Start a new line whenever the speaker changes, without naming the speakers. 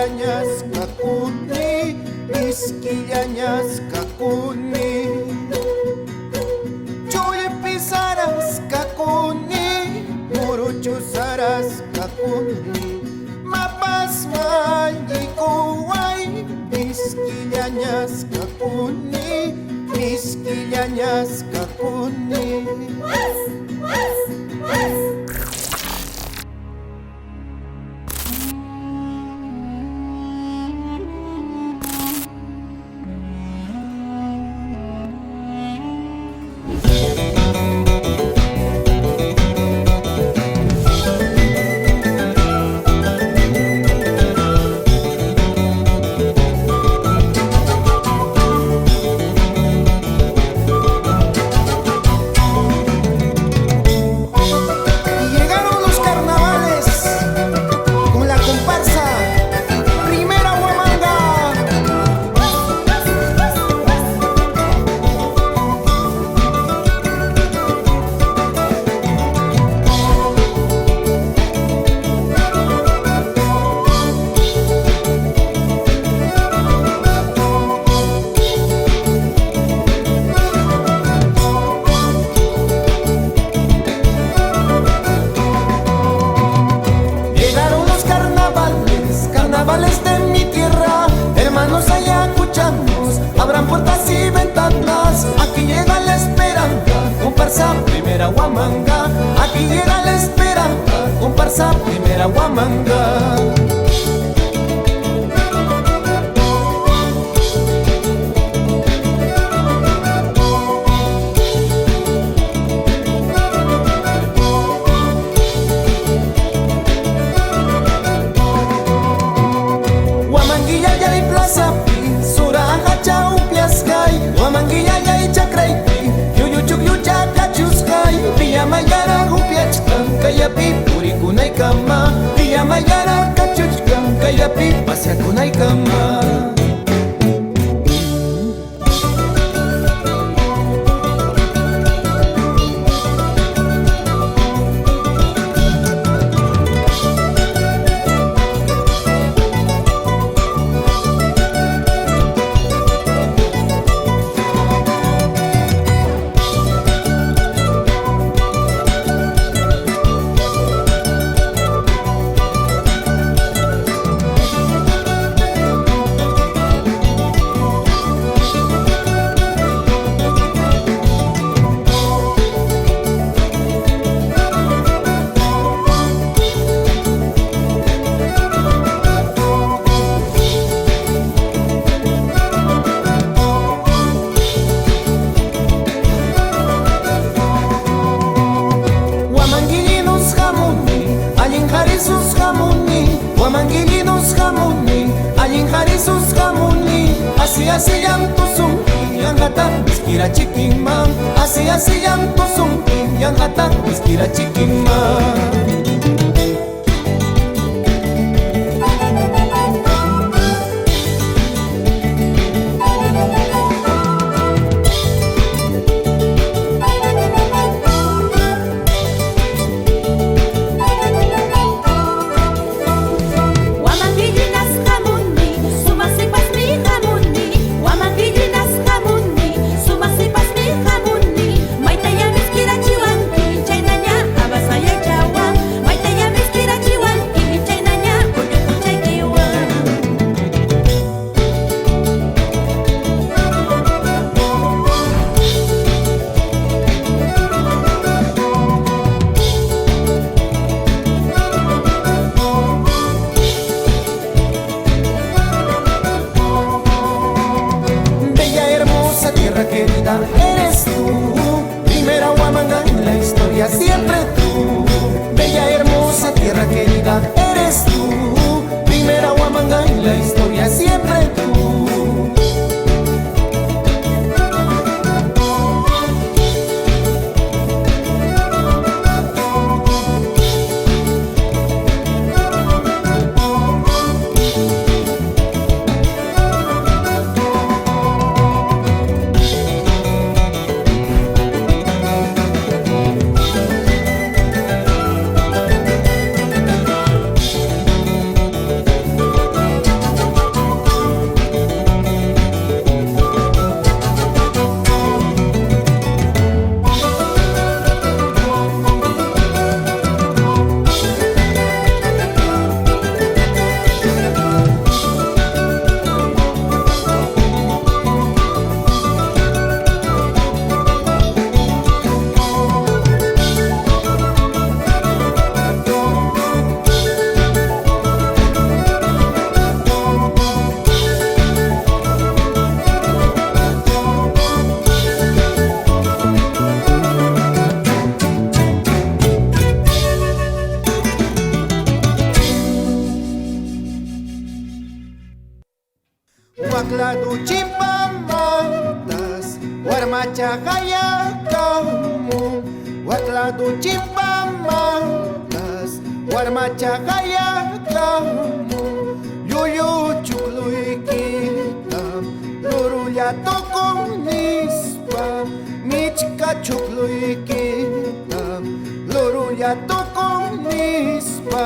Isquillañas kakuni, isquillañas kakuni. Chulpisaras kakuni, muruchusaras kakuni. Mapas mayikuway, isquillañas kakuni, isquillañas kakuni.
Carnavales de mi tierra, hermanos ayacuchanos, abran puertas y ventanas. Aquí llega la esperanza, comparsa primera Huamanga. Aquí llega la esperanza, comparsa primera Huamanga. Huamanguilla y Chacraypi, Yuyuchuk Yuchacachuscay, Villamayara Gupiachkan, Kayapi, Puricunaykama, Villamayara Cachuchkan, Kayapi, Pasiacunaykama. Huamanguillinos jamuni, allinjarisus jamuni. Así yantusumpi, yangata, miskira chiquiman. Así yantusumpi, yangata, miskira chiquiman. Querida, eres tú, primera Huamanga en la historia, siempre tú. Bella, hermosa tierra querida, eres tú, primera Huamanga en la historia, siempre tú.
warmachaqayakamu wakladu chimpamatas warmachaqayakamu llullu chukluykitam lurulla tukunispa michka chukluykitam lurulla tukunispa